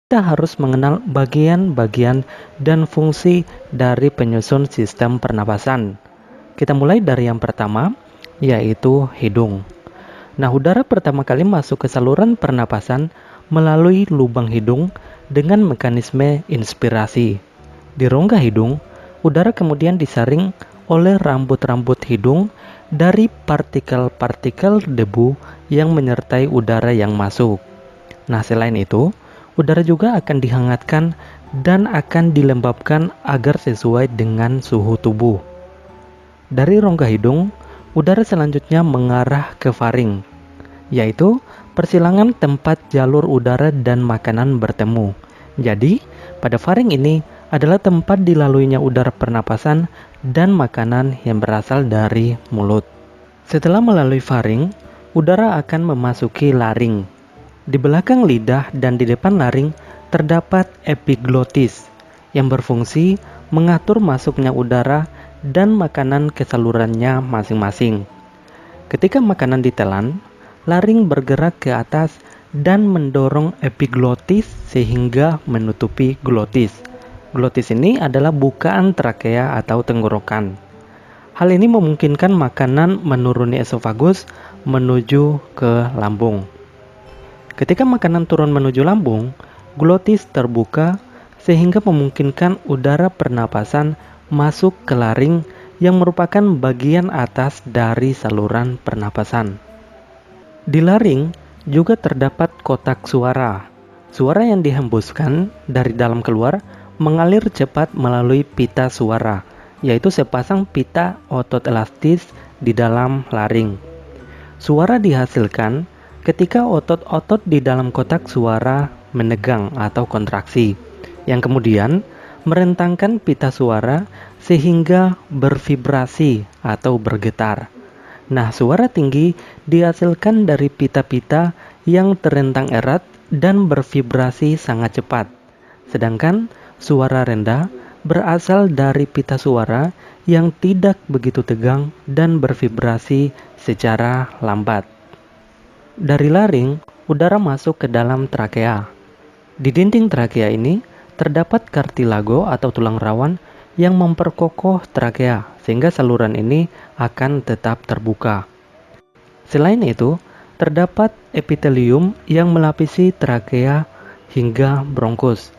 kita harus mengenal bagian-bagian dan fungsi dari penyusun sistem pernapasan. Kita mulai dari yang pertama, yaitu hidung. Nah, udara pertama kali masuk ke saluran pernapasan melalui lubang hidung dengan mekanisme inspirasi. Di rongga hidung, udara kemudian disaring oleh rambut-rambut hidung dari partikel-partikel debu yang menyertai udara yang masuk. Nah, selain itu, udara juga akan dihangatkan dan akan dilembabkan agar sesuai dengan suhu tubuh. Dari rongga hidung, udara selanjutnya mengarah ke faring, yaitu persilangan tempat jalur udara dan makanan bertemu. Jadi, pada faring ini adalah tempat dilaluinya udara pernapasan dan makanan yang berasal dari mulut. Setelah melalui faring, udara akan memasuki laring. Di belakang lidah dan di depan laring terdapat epiglotis yang berfungsi mengatur masuknya udara dan makanan ke salurannya masing-masing. Ketika makanan ditelan, laring bergerak ke atas dan mendorong epiglotis sehingga menutupi glotis. Glotis ini adalah bukaan trakea atau tenggorokan. Hal ini memungkinkan makanan menuruni esofagus menuju ke lambung. Ketika makanan turun menuju lambung, glotis terbuka sehingga memungkinkan udara pernapasan masuk ke laring yang merupakan bagian atas dari saluran pernapasan. Di laring juga terdapat kotak suara. Suara yang dihembuskan dari dalam keluar mengalir cepat melalui pita suara, yaitu sepasang pita otot elastis di dalam laring. Suara dihasilkan ketika otot-otot di dalam kotak suara menegang atau kontraksi, yang kemudian merentangkan pita suara sehingga bervibrasi atau bergetar. Nah, suara tinggi dihasilkan dari pita-pita yang terentang erat dan bervibrasi sangat cepat. Sedangkan suara rendah berasal dari pita suara yang tidak begitu tegang dan bervibrasi secara lambat. Dari laring, udara masuk ke dalam trakea. Di dinding trakea ini terdapat kartilago atau tulang rawan yang memperkokoh trakea sehingga saluran ini akan tetap terbuka. Selain itu, terdapat epitelium yang melapisi trakea hingga bronkus.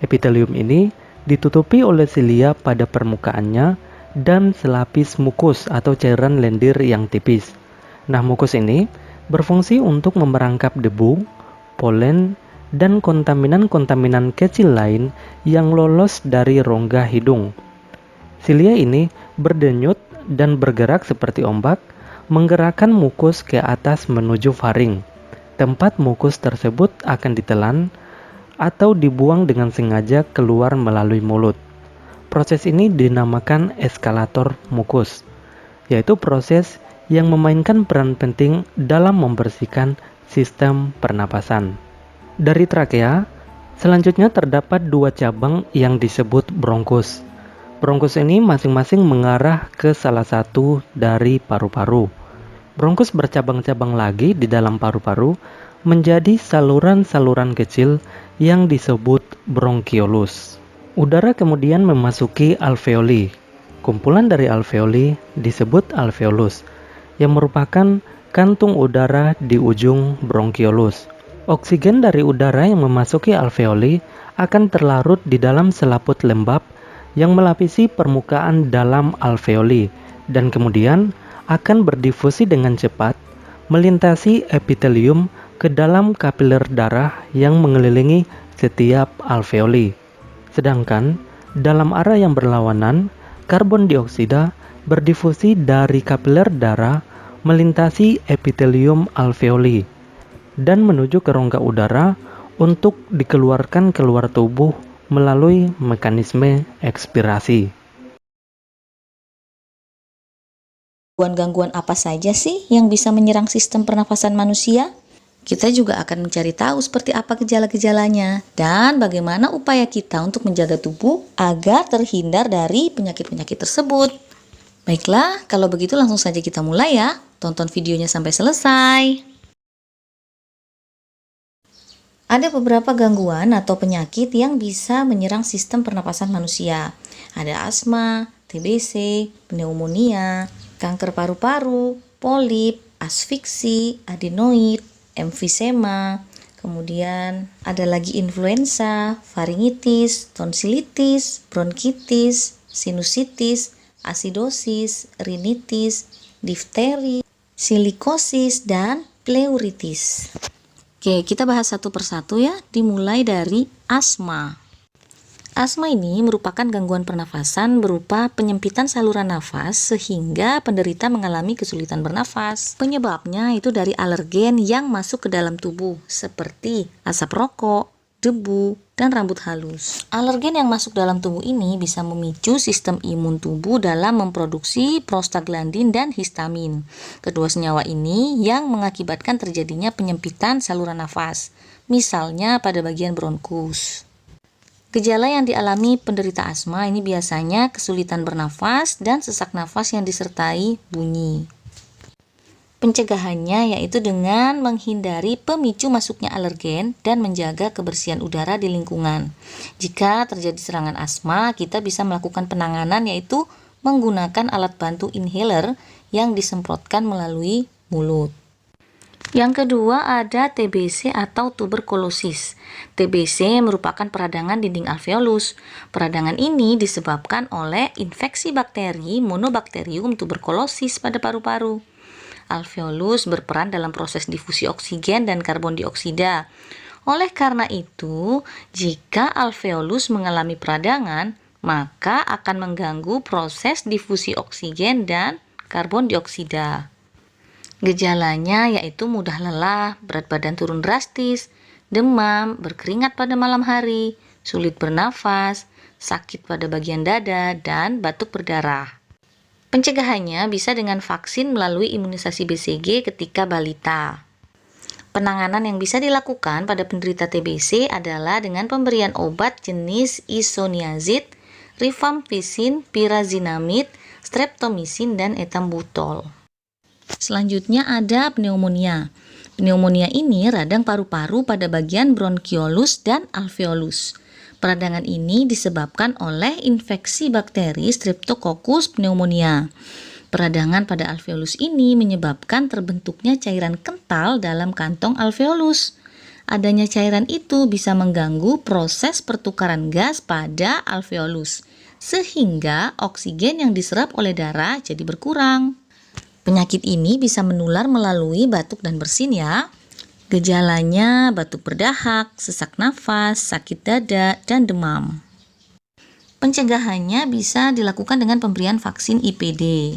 Epitelium ini ditutupi oleh silia pada permukaannya dan selapis mukus atau cairan lendir yang tipis. Nah, mukus ini berfungsi untuk memerangkap debu, polen, dan kontaminan-kontaminan kecil lain yang lolos dari rongga hidung. Silia ini berdenyut dan bergerak seperti ombak, menggerakkan mukus ke atas menuju faring. Tempat mukus tersebut akan ditelan atau dibuang dengan sengaja keluar melalui mulut. Proses ini dinamakan eskalator mukus, yaitu proses yang memainkan peran penting dalam membersihkan sistem pernapasan. Dari trakea, selanjutnya terdapat dua cabang yang disebut bronkus. Bronkus ini masing-masing mengarah ke salah satu dari paru-paru. Bronkus bercabang-cabang lagi di dalam paru-paru menjadi saluran-saluran kecil yang disebut bronkiolus. Udara kemudian memasuki alveoli. Kumpulan dari alveoli disebut alveolus, yang merupakan kantung udara di ujung bronkiolus. Oksigen dari udara yang memasuki alveoli akan terlarut di dalam selaput lembab yang melapisi permukaan dalam alveoli dan kemudian akan berdifusi dengan cepat melintasi epitelium ke dalam kapiler darah yang mengelilingi setiap alveoli. Sedangkan dalam arah yang berlawanan, karbon dioksida berdifusi dari kapiler darah melintasi epitelium alveoli dan menuju ke rongga udara untuk dikeluarkan keluar tubuh melalui mekanisme ekspirasi. Gangguan-gangguan apa saja sih yang bisa menyerang sistem pernafasan manusia? Kita juga akan mencari tahu seperti apa gejala-gejalanya dan bagaimana upaya kita untuk menjaga tubuh agar terhindar dari penyakit-penyakit tersebut. Baiklah, kalau begitu langsung saja kita mulai ya. Tonton videonya sampai selesai. Ada beberapa gangguan atau penyakit yang bisa menyerang sistem pernapasan manusia. Ada asma, TBC, pneumonia, kanker paru-paru, polip, asfiksi, adenoid, emfisema, kemudian ada lagi influenza, faringitis, tonsilitis, bronkitis, sinusitis, asidosis, rinitis, difteri, silikosis, dan pleuritis. Oke, kita bahas satu persatu ya, dimulai dari asma. Asma ini merupakan gangguan pernafasan berupa penyempitan saluran nafas sehingga penderita mengalami kesulitan bernafas. Penyebabnya itu dari alergen yang masuk ke dalam tubuh seperti asap rokok, debu, dan rambut halus. Alergen yang masuk dalam tubuh ini bisa memicu sistem imun tubuh dalam memproduksi prostaglandin dan histamin. Kedua senyawa ini yang mengakibatkan terjadinya penyempitan saluran nafas, misalnya pada bagian bronkus. Gejala yang dialami penderita asma ini biasanya kesulitan bernafas dan sesak nafas yang disertai bunyi. Pencegahannya yaitu dengan menghindari pemicu masuknya alergen dan menjaga kebersihan udara di lingkungan. Jika terjadi serangan asma, kita bisa melakukan penanganan yaitu menggunakan alat bantu inhaler yang disemprotkan melalui mulut. Yang kedua ada TBC atau tuberkulosis. TBC merupakan peradangan dinding alveolus. Peradangan ini disebabkan oleh infeksi bakteri Monobacterium tuberculosis pada paru-paru. Alveolus berperan dalam proses difusi oksigen dan karbon dioksida. Oleh karena itu, jika alveolus mengalami peradangan, maka akan mengganggu proses difusi oksigen dan karbon dioksida. Gejalanya yaitu mudah lelah, berat badan turun drastis, demam, berkeringat pada malam hari, sulit bernafas, sakit pada bagian dada, dan batuk berdarah. Pencegahannya bisa dengan vaksin melalui imunisasi BCG ketika balita. Penanganan yang bisa dilakukan pada penderita TBC adalah dengan pemberian obat jenis isoniazid, rifampicin, pyrazinamid, streptomycin, dan ethambutol. Selanjutnya ada pneumonia. Pneumonia ini radang paru-paru pada bagian bronkiolus dan alveolus. Peradangan ini disebabkan oleh infeksi bakteri Streptococcus pneumonia. Peradangan pada alveolus ini menyebabkan terbentuknya cairan kental dalam kantong alveolus. Adanya cairan itu bisa mengganggu proses pertukaran gas pada alveolus, sehingga oksigen yang diserap oleh darah jadi berkurang. Penyakit ini bisa menular melalui batuk dan bersin ya. Gejalanya batuk berdahak, sesak nafas, sakit dada, dan demam. Pencegahannya bisa dilakukan dengan pemberian vaksin IPD.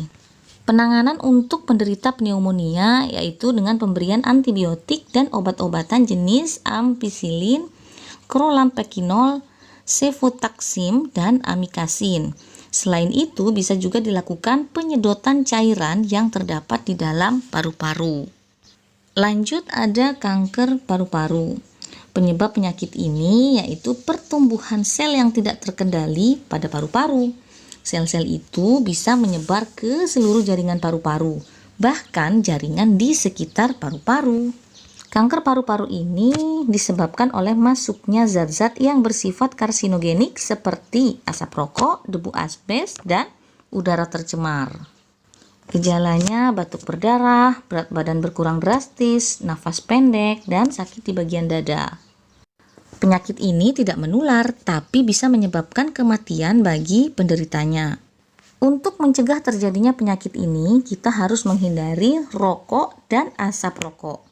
Penanganan untuk penderita pneumonia yaitu dengan pemberian antibiotik dan obat-obatan jenis ampicillin, kloramfenikol, cefotaxime, dan amikasin. Selain itu, bisa juga dilakukan penyedotan cairan yang terdapat di dalam paru-paru. Lanjut ada kanker paru-paru. Penyebab penyakit ini yaitu pertumbuhan sel yang tidak terkendali pada paru-paru. Sel-sel itu bisa menyebar ke seluruh jaringan paru-paru, bahkan jaringan di sekitar paru-paru. Kanker paru-paru ini disebabkan oleh masuknya zat-zat yang bersifat karsinogenik seperti asap rokok, debu asbes, dan udara tercemar. Gejalanya batuk berdarah, berat badan berkurang drastis, nafas pendek, dan sakit di bagian dada. Penyakit ini tidak menular, tapi bisa menyebabkan kematian bagi penderitanya. Untuk mencegah terjadinya penyakit ini, kita harus menghindari rokok dan asap rokok.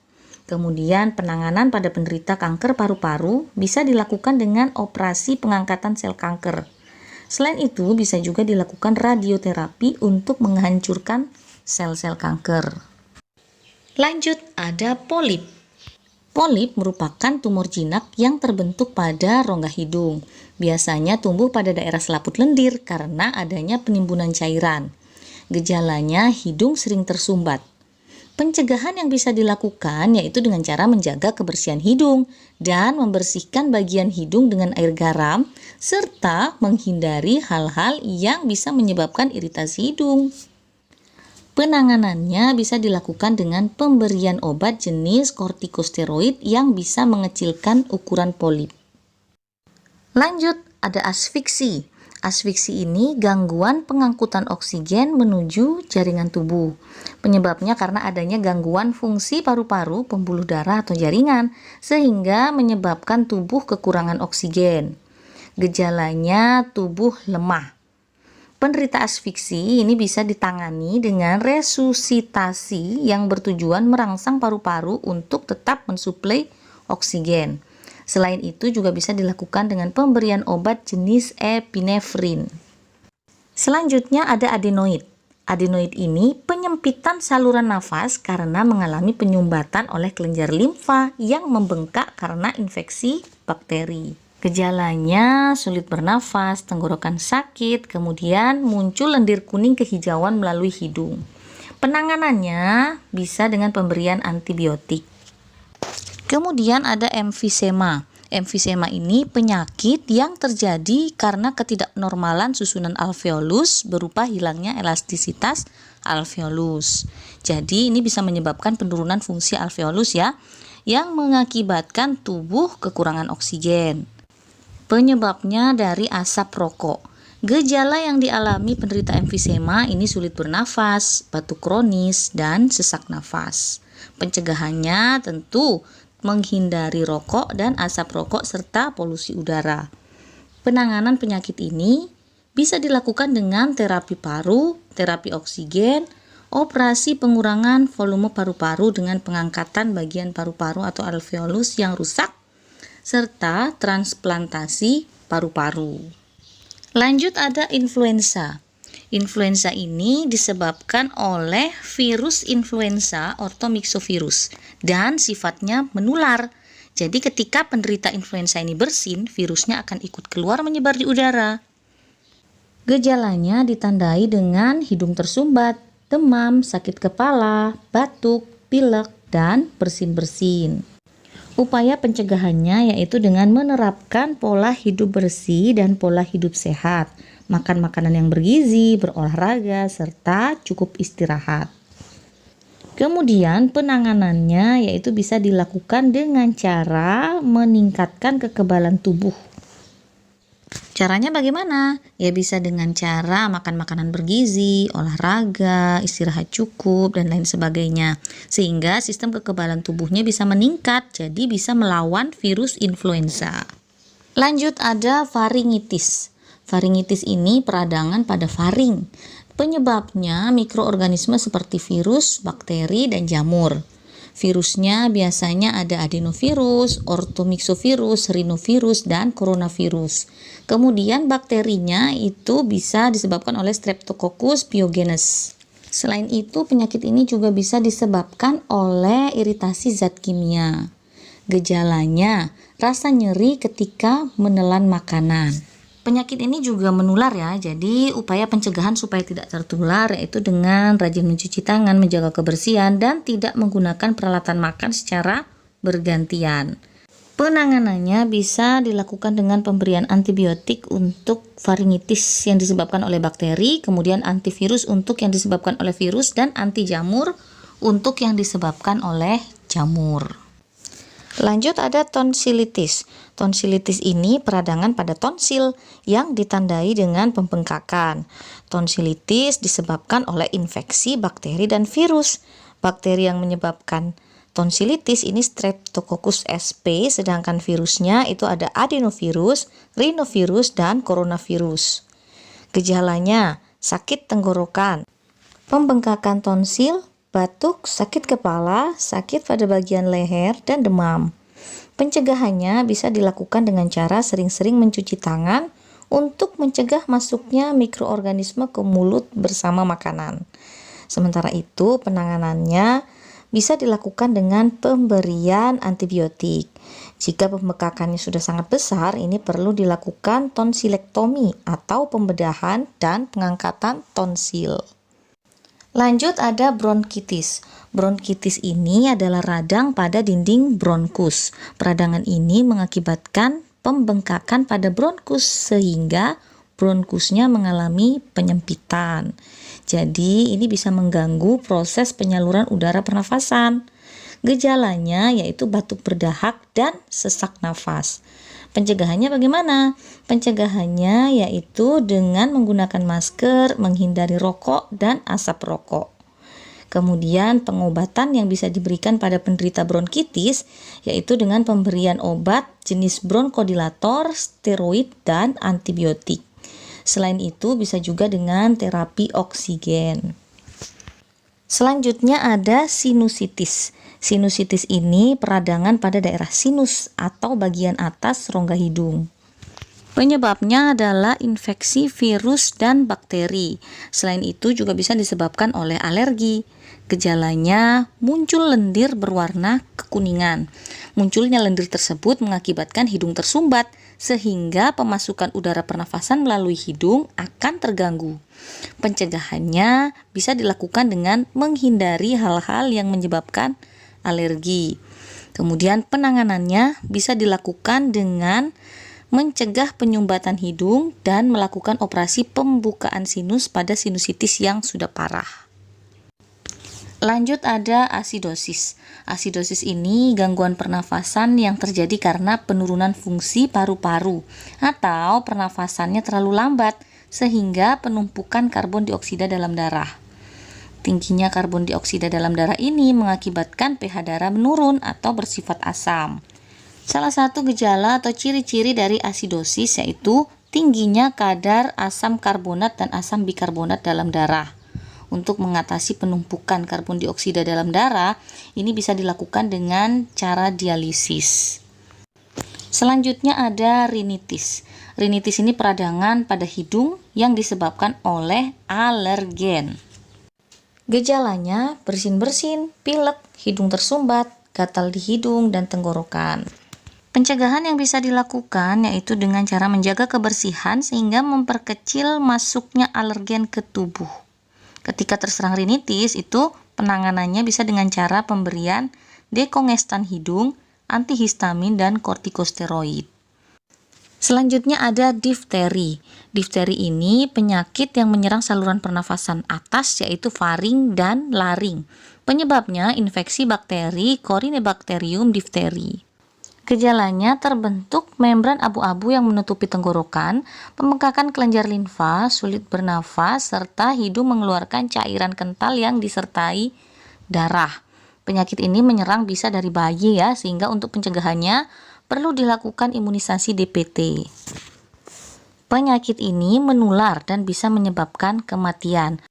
Kemudian penanganan pada penderita kanker paru-paru bisa dilakukan dengan operasi pengangkatan sel kanker. Selain itu, bisa juga dilakukan radioterapi untuk menghancurkan sel-sel kanker. Lanjut, ada polip. Polip merupakan tumor jinak yang terbentuk pada rongga hidung. Biasanya tumbuh pada daerah selaput lendir karena adanya penimbunan cairan. Gejalanya hidung sering tersumbat. Pencegahan yang bisa dilakukan yaitu dengan cara menjaga kebersihan hidung dan membersihkan bagian hidung dengan air garam serta menghindari hal-hal yang bisa menyebabkan iritasi hidung. Penanganannya bisa dilakukan dengan pemberian obat jenis kortikosteroid yang bisa mengecilkan ukuran polip. Lanjut, ada asfiksi. Asfiksi ini gangguan pengangkutan oksigen menuju jaringan tubuh. Penyebabnya karena adanya gangguan fungsi paru-paru, pembuluh darah atau jaringan, sehingga menyebabkan tubuh kekurangan oksigen. Gejalanya tubuh lemah. Penderita asfiksi ini bisa ditangani dengan resusitasi yang bertujuan merangsang paru-paru untuk tetap mensuplai oksigen. Selain itu juga bisa dilakukan dengan pemberian obat jenis epinefrin. Selanjutnya ada adenoid. Adenoid ini penyempitan saluran nafas karena mengalami penyumbatan oleh kelenjar limfa yang membengkak karena infeksi bakteri. Gejalanya sulit bernafas, tenggorokan sakit, kemudian muncul lendir kuning kehijauan melalui hidung. Penanganannya bisa dengan pemberian antibiotik. Kemudian ada emfisema. Emfisema ini penyakit yang terjadi karena ketidaknormalan susunan alveolus berupa hilangnya elastisitas alveolus. Jadi ini bisa menyebabkan penurunan fungsi alveolus ya, yang mengakibatkan tubuh kekurangan oksigen. Penyebabnya dari asap rokok. Gejala yang dialami penderita emfisema ini sulit bernafas, batuk kronis, dan sesak nafas. Pencegahannya tentu menghindari rokok dan asap rokok serta polusi udara. Penanganan penyakit ini bisa dilakukan dengan terapi paru, terapi oksigen, operasi pengurangan volume paru-paru dengan pengangkatan bagian paru-paru atau alveolus yang rusak, serta transplantasi paru-paru. Lanjut ada influenza. Influenza ini disebabkan oleh virus influenza orthomyxovirus dan sifatnya menular. Jadi ketika penderita influenza ini bersin, virusnya akan ikut keluar menyebar di udara. Gejalanya ditandai dengan hidung tersumbat, demam, sakit kepala, batuk, pilek, dan bersin-bersin. Upaya pencegahannya yaitu dengan menerapkan pola hidup bersih dan pola hidup sehat, makan makanan yang bergizi, berolahraga, serta cukup istirahat. Kemudian penanganannya yaitu bisa dilakukan dengan cara meningkatkan kekebalan tubuh. Caranya bagaimana? Ya bisa dengan cara makan makanan bergizi, olahraga, istirahat cukup, dan lain sebagainya. Sehingga sistem kekebalan tubuhnya bisa meningkat, jadi bisa melawan virus influenza. Lanjut ada faringitis. Faringitis ini peradangan pada faring. Penyebabnya mikroorganisme seperti virus, bakteri, dan jamur. Virusnya biasanya ada adenovirus, orthomyxovirus, rhinovirus, dan coronavirus. Kemudian bakterinya itu bisa disebabkan oleh Streptococcus pyogenes. Selain itu, penyakit ini juga bisa disebabkan oleh iritasi zat kimia. Gejalanya, rasa nyeri ketika menelan makanan. Penyakit ini juga menular ya, jadi upaya pencegahan supaya tidak tertular yaitu dengan rajin mencuci tangan, menjaga kebersihan, dan tidak menggunakan peralatan makan secara bergantian. Penanganannya bisa dilakukan dengan pemberian antibiotik untuk faringitis yang disebabkan oleh bakteri, kemudian antivirus untuk yang disebabkan oleh virus, dan anti jamur untuk yang disebabkan oleh jamur. Lanjut ada tonsilitis. Tonsilitis ini peradangan pada tonsil yang ditandai dengan pembengkakan. Tonsilitis disebabkan oleh infeksi bakteri dan virus. Bakteri yang menyebabkan tonsilitis ini Streptococcus sp, sedangkan virusnya itu ada adenovirus, rhinovirus, dan coronavirus. Gejalanya sakit tenggorokan, pembengkakan tonsil, batuk, sakit kepala, sakit pada bagian leher, dan demam. Pencegahannya bisa dilakukan dengan cara sering-sering mencuci tangan untuk mencegah masuknya mikroorganisme ke mulut bersama makanan. Sementara itu, penanganannya bisa dilakukan dengan pemberian antibiotik. Jika pembengkakannya sudah sangat besar, ini perlu dilakukan tonsilektomi atau pembedahan dan pengangkatan tonsil. Lanjut ada bronkitis. Bronkitis ini adalah radang pada dinding bronkus. Peradangan ini mengakibatkan pembengkakan pada bronkus sehingga bronkusnya mengalami penyempitan. Jadi ini bisa mengganggu proses penyaluran udara pernafasan. Gejalanya yaitu batuk berdahak dan sesak nafas. Pencegahannya bagaimana? Pencegahannya yaitu dengan menggunakan masker, menghindari rokok dan asap rokok. Kemudian pengobatan yang bisa diberikan pada penderita bronkitis yaitu dengan pemberian obat jenis bronkodilator, steroid, dan antibiotik. Selain itu bisa juga dengan terapi oksigen. Selanjutnya ada sinusitis. Sinusitis ini peradangan pada daerah sinus atau bagian atas rongga hidung. Penyebabnya adalah infeksi virus dan bakteri. Selain itu juga bisa disebabkan oleh alergi. Gejalanya muncul lendir berwarna kekuningan. Munculnya lendir tersebut mengakibatkan hidung tersumbat sehingga pemasukan udara pernafasan melalui hidung akan terganggu. Pencegahannya bisa dilakukan dengan menghindari hal-hal yang menyebabkan alergi. Kemudian penanganannya bisa dilakukan dengan mencegah penyumbatan hidung dan melakukan operasi pembukaan sinus pada sinusitis yang sudah parah. Lanjut ada asidosis. Asidosis ini gangguan pernafasan yang terjadi karena penurunan fungsi paru-paru atau pernafasannya terlalu lambat sehingga penumpukan karbon dioksida dalam darah. Tingginya karbon dioksida dalam darah ini mengakibatkan pH darah menurun atau bersifat asam. Salah satu gejala atau ciri-ciri dari asidosis yaitu tingginya kadar asam karbonat dan asam bikarbonat dalam darah. Untuk mengatasi penumpukan karbon dioksida dalam darah, ini bisa dilakukan dengan cara dialisis. Selanjutnya ada rinitis. Rinitis ini peradangan pada hidung yang disebabkan oleh alergen. Gejalanya bersin-bersin, pilek, hidung tersumbat, gatal di hidung, dan tenggorokan. Pencegahan yang bisa dilakukan yaitu dengan cara menjaga kebersihan sehingga memperkecil masuknya alergen ke tubuh. Ketika terserang rinitis itu penanganannya bisa dengan cara pemberian dekongestan hidung, antihistamin, dan kortikosteroid. Selanjutnya ada difteri. Difteri ini penyakit yang menyerang saluran pernafasan atas yaitu faring dan laring. Penyebabnya infeksi bakteri Corynebacterium diphtheri. Gejalanya terbentuk membran abu-abu yang menutupi tenggorokan, pembengkakan kelenjar limfa, sulit bernafas, serta hidung mengeluarkan cairan kental yang disertai darah. Penyakit ini menyerang bisa dari bayi ya, sehingga untuk pencegahannya perlu dilakukan imunisasi DPT. Penyakit ini menular dan bisa menyebabkan kematian.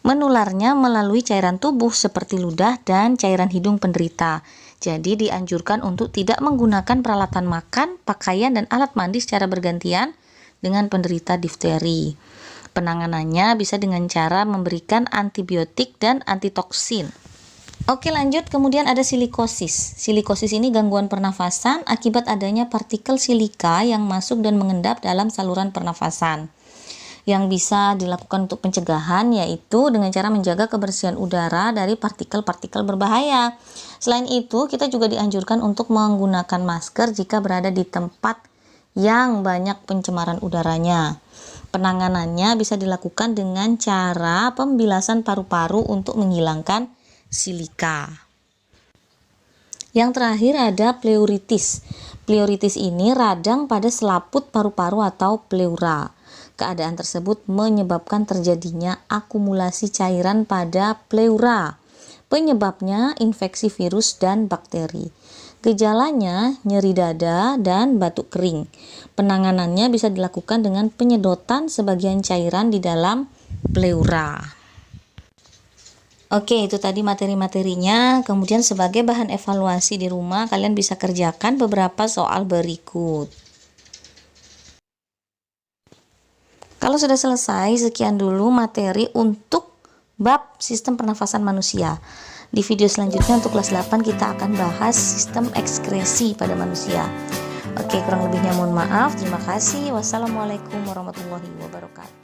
Menularnya melalui cairan tubuh seperti ludah dan cairan hidung penderita. Jadi dianjurkan untuk tidak menggunakan peralatan makan, pakaian, dan alat mandi secara bergantian dengan penderita difteri. Penanganannya bisa dengan cara memberikan antibiotik dan antitoksin. Oke, lanjut. Kemudian ada silikosis. Silikosis ini gangguan pernafasan akibat adanya partikel silika yang masuk dan mengendap dalam saluran pernafasan. Yang bisa dilakukan untuk pencegahan yaitu dengan cara menjaga kebersihan udara dari partikel-partikel berbahaya. Selain itu, kita juga dianjurkan untuk menggunakan masker jika berada di tempat yang banyak pencemaran udaranya. Penanganannya bisa dilakukan dengan cara pembilasan paru-paru untuk menghilangkan silika. Yang terakhir ada pleuritis. Pleuritis ini radang pada selaput paru-paru atau pleura. Keadaan tersebut menyebabkan terjadinya akumulasi cairan pada pleura. Penyebabnya infeksi virus dan bakteri. Gejalanya nyeri dada dan batuk kering. Penanganannya bisa dilakukan dengan penyedotan sebagian cairan di dalam pleura. Oke, itu tadi materi-materinya. Kemudian sebagai bahan evaluasi di rumah, kalian bisa kerjakan beberapa soal berikut. Kalau sudah selesai, sekian dulu materi untuk bab sistem pernafasan manusia. Di video selanjutnya untuk kelas 8 kita akan bahas sistem ekskresi pada manusia. Oke, kurang lebihnya mohon maaf. Terima kasih. Wassalamualaikum warahmatullahi wabarakatuh.